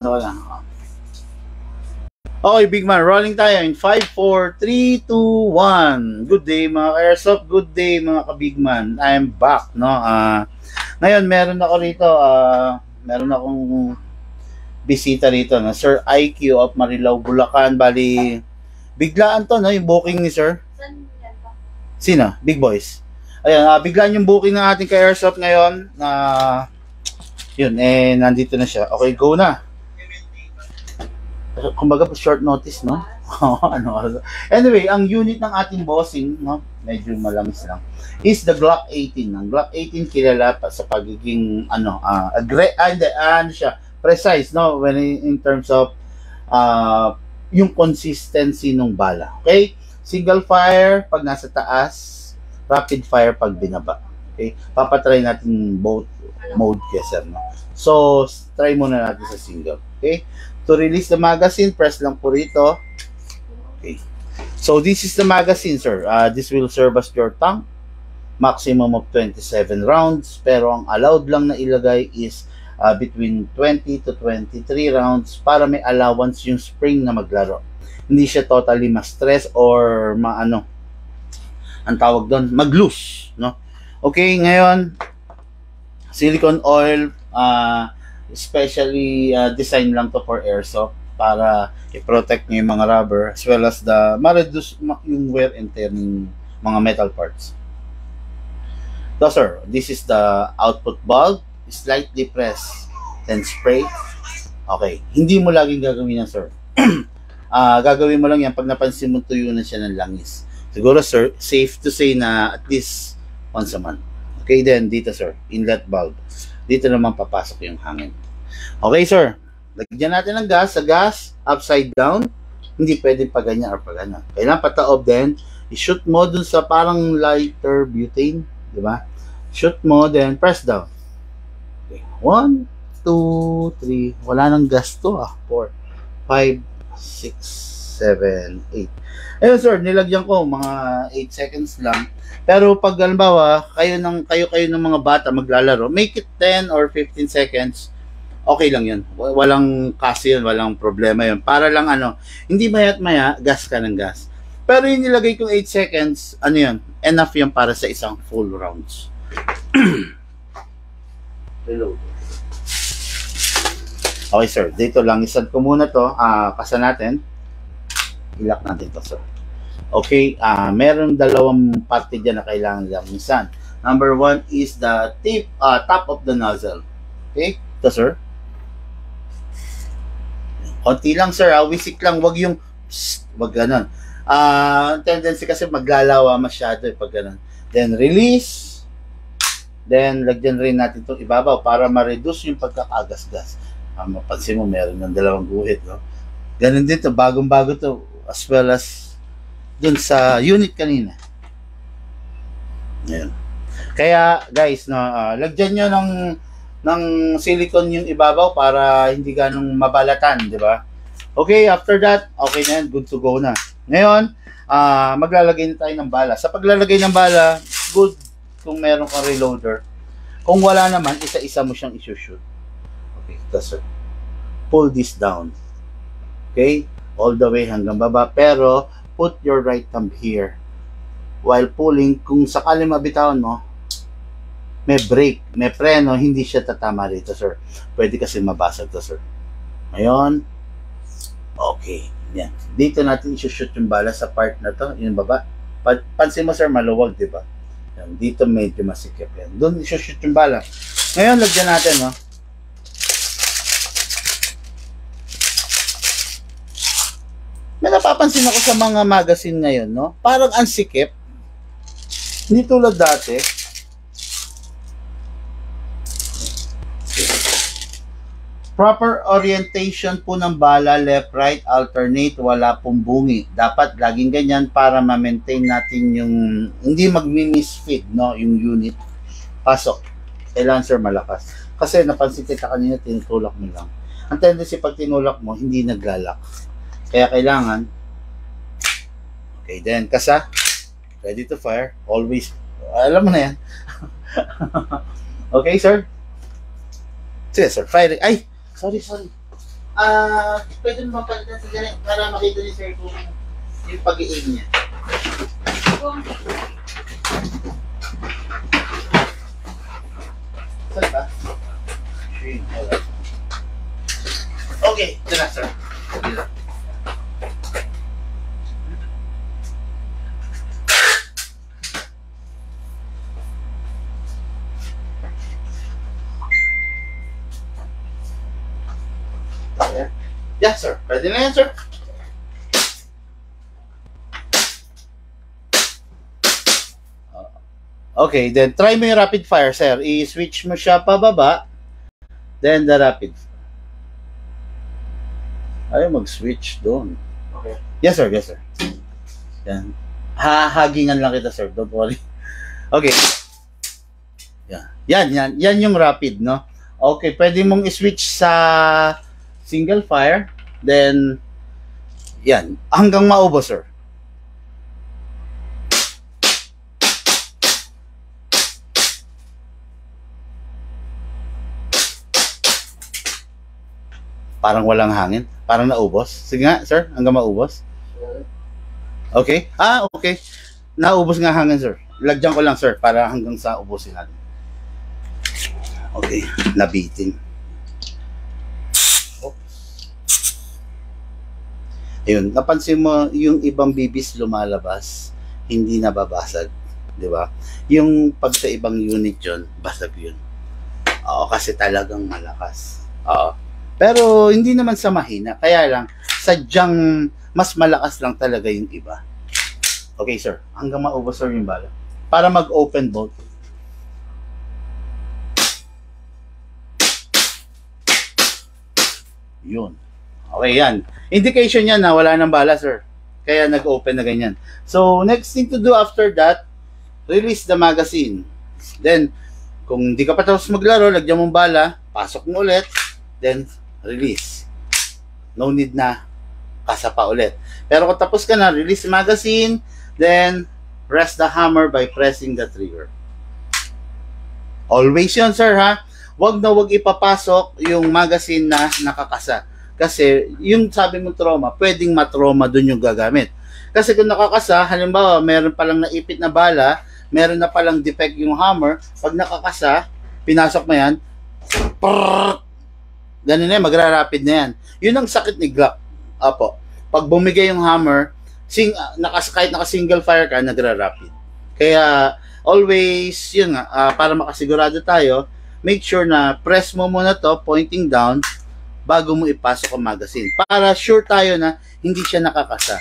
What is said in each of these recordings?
Wala. Okay, big man. Rolling tayo in 5, 4, 3, 2, 1. Good day mga ka-airsoft. Good day mga ka-big man. I'm back, no? Ngayon, meron ako rito, meron akong bisita rito, no? Sir IQ of Marilao, Bulacan. Bali, biglaan to, no? Yung booking ni Sir. Sino? Big Boys. Ayan, biglaan yung booking ng ating ka-airsoft ngayon. Yun, nandito na siya. Okay, go na. Kumbaga short notice, no? Anyway, ang unit ng ating bossing, no? Medyo malamis lang, is the Glock 18. Ang Glock 18 kilala pa sa pagiging precise, no? When in terms of yung consistency ng bala. Okay? Single fire pag nasa taas, rapid fire pag binaba. Okay? Papatry natin both mode kasi, no? So, try muna natin sa single. Okay? To release the magazine, press lang po rito. Okay. So, this is the magazine, sir. This will serve as your tank. Maximum of 27 rounds. Pero ang allowed lang na ilagay is between 20 to 23 rounds para may allowance yung spring na maglaro. Hindi siya totally ma-stress or ang tawag doon, mag-loose, no? Okay, ngayon, silicone oil, especially design lang to for airsoft para i-protect nyo yung mga rubber as well as ma-reduce yung wear and tear ng mga metal parts. So sir, this is the output bulb. Slightly press then spray. Okay, hindi mo laging gagawin yan, sir. Gagawin mo lang yan pag napansin mo tuyo na siya ng langis. Siguro sir, safe to say na at least once a month. Okay, then dito sir, inlet bulb. Dito naman papasok yung hangin. Okay, sir. Lagyan natin ng gas. Sa gas, upside down. Hindi pwede pa ganyan or pa ganyan. Kailangan pataob din. I-shoot mo dun sa parang lighter butane. Diba? Shoot mo, then press down. Okay. 1, 2, 3. Wala nang gas to, 4, 5, 6, 7, 8. Ayun, sir. Nilagyan ko mga 8 seconds lang. Pero pag halimbawa, kayo ng mga bata maglalaro, make it 10 or 15 seconds, okay lang yun. Walang kasi yun, walang problema yun. Para lang hindi maya't maya, gas ka ng gas. Pero yung nilagay kong 8 seconds, yun, enough yun para sa isang full rounds. Reload. Okay sir, dito lang, isad ko muna to, kasa natin. Ilak natin to sir. Okay, meron dalawang parte dyan na kailangan lang minsan. Number 1 is the top of the nozzle. Okay, ito sir. Konti lang sir, wisik lang, wag yung wag ganun. Tendency kasi maglalawa masyado pag ganun. Then release. Then lagyan rin natin itong ibabaw para ma-reduce yung pagkakagas-gas. Mapansin mo meron ng dalawang guhit, no? Ganun din to, bagong-bago to, as well as dun sa unit kanina. Ayan. Kaya guys, lagyan nyo ng silicone yung ibabaw para hindi ganong mabalatan, di ba? Okay, after that, okay na yan, good to go na. Ngayon, maglalagay na tayo ng bala. Sa paglalagay ng bala, good kung meron kang reloader. Kung wala naman, isa-isa mo siyang isushoot. Okay, that's it. Pull this down. Okay? All the way hanggang baba. Pero, put your right thumb here. While pulling, kung sakali mabitawan mo, may brake, may preno, hindi siya tatama rito, sir. Pwede kasi mabasag to, sir. Ngayon, okay. Yan. Dito natin isushoot yung bala sa part na to, yung baba. Pansin mo, sir, maluwag, di ba? Yan. Dito medyo masikip yan. Doon isushoot yung bala. Ngayon, lagyan natin, no? May napapansin ako sa mga magazine ngayon, no? Parang ang sikip. Hindi tulad dati. Proper orientation po ng bala, left, right, alternate, wala pong bungi. Dapat laging ganyan para ma-maintain natin yung, hindi mag-misfeed, no? Yung unit. Pasok. Kailangan, sir, malakas. Kasi napansin kita kanina, tinutulak mo lang. Ang tendency pag tinulak mo, hindi naglalak. Kaya kailangan, okay, then, kasa, ready to fire, always, alam mo na yan. Okay, sir? Sige, sir, fire, ay, sorry. Pwede mo mapalitan sa ganyan para makita ni sir kung yung pag-i-aim niya. Saan ba? Okay, ito na sir. Yeah, sir. Pwede na yan, sir. Okay, then try mo yung rapid fire, sir. I-switch mo siya pababa. Then the rapid fire. Ayaw mag-switch doon. Okay. Yes, sir. Yes, sir. Yan. Hahagingan lang kita, sir. Don't worry. Okay. Yan. Yan yung rapid, no? Okay, pwede mong i-switch sa single fire. Then, yan. Hanggang maubos, sir. Parang walang hangin. Parang naubos. Sige nga, sir. Hanggang maubos. Okay. Okay. Naubos nga hangin, sir. Lagyan ko lang, sir, para hanggang sa ubusin natin. Okay. Nabitin. Ayun, napansin mo yung ibang bibis lumalabas, hindi nababasag, di ba? Yung pag sa ibang unit yun, basag yun. Oo, kasi talagang malakas. Oo. Pero hindi naman sa mahina, kaya lang, sadyang mas malakas lang talaga yung iba. Okay, sir. Hanggang maubos, sir, yung bala. Para mag-open bolt. Yun. Okay, yan. Indication yan na wala ng bala, sir. Kaya nag-open na ganyan. So, next thing to do after that, release the magazine. Then, kung di ka pa tapos maglaro, lagyan mong bala, pasok mo ulit, then release. No need na kasa pa ulit. Pero kung tapos ka na, release the magazine, then rest the hammer by pressing the trigger. Always yun, sir, ha? Wag na wag ipapasok yung magazine na nakakasa. Kasi yung sabi mong trauma, pwedeng matrauma dun yung gagamit. Kasi kung nakakasa, halimbawa, meron palang naipit na bala, meron na palang defect yung hammer, pag nakakasa, pinasok mo yan, ganun na yan, magra-rapid na yan. Yun ang sakit ni Glock. Apo, pag bumigay yung hammer, kahit naka-single fire ka, nagra-rapid. Kaya, always, yun nga, para makasigurado tayo, make sure na press mo muna to, pointing down, bago mo ipasok ang magazine. Para sure tayo na hindi siya nakakasa.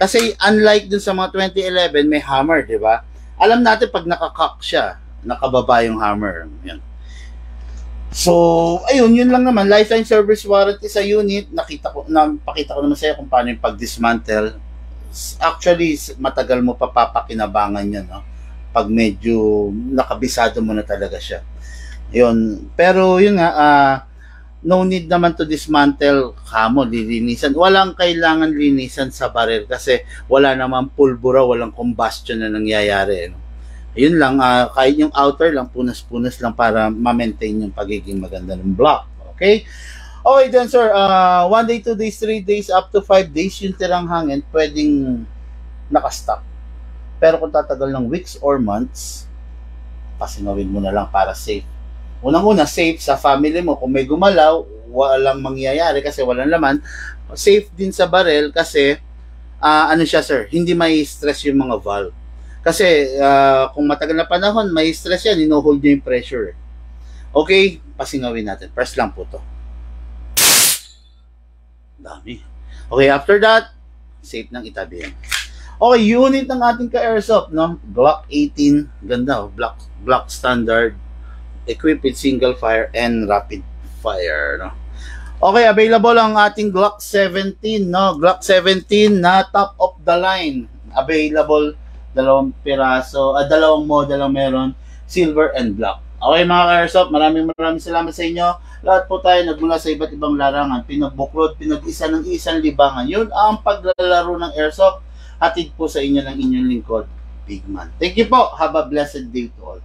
Kasi unlike dun sa mga 2011, may hammer, di ba? Alam natin pag nakacock siya, nakababa yung hammer. Yan. So, ayun, yun lang naman. Lifetime service warranty sa unit. Napakita ko naman sa iyo kung paano yung pag-dismantle. Actually, matagal mo pa papakinabangan yan, no? Pag medyo nakabisado mo na talaga siya. Yun. Pero yun nga, no need naman to dismantle kamo, lilinisan. Walang kailangan linisan sa barrel kasi wala namang pulbura, walang combustion na nangyayari. No? Yun lang, kahit yung outer lang, punas-punas lang para ma-maintain yung pagiging maganda ng block. Okay? Okay then, sir. 1 day, 2 days, 3 days, up to 5 days yung tirang hangin, pwedeng nakastock. Pero kung tatagal ng weeks or months, pasingawin mo na lang para safe. Unang-una, safe sa family mo. Kung may gumalaw, walang mangyayari kasi walang laman. Safe din sa barrel kasi, ano siya, sir, hindi may stress yung mga valve. Kasi, kung matagal na panahon, may stress yan, ino-hold niya yung pressure. Okay, pasingawin natin. Press lang po to. Dami. Okay, after that, safe nang itabi yan. Okay, unit ng ating ka-airsoft, no? Glock 18, ganda, Glock standard, equipped with single fire and rapid fire, no? Okay, available ang ating Glock 17, no? Glock 17 na top of the line. Available, dalawang model ang meron, silver and black. Okay mga ka-airsoft, maraming salamat sa inyo. Lahat po tayo nagmula sa iba't ibang larangan, pinagbuklod, pinag-isa ng isang libangan. Yun ang paglalaro ng airsoft. Hatid po sa inyo ng inyong lingkod, Big Man. Thank you po. Have a blessed day to all.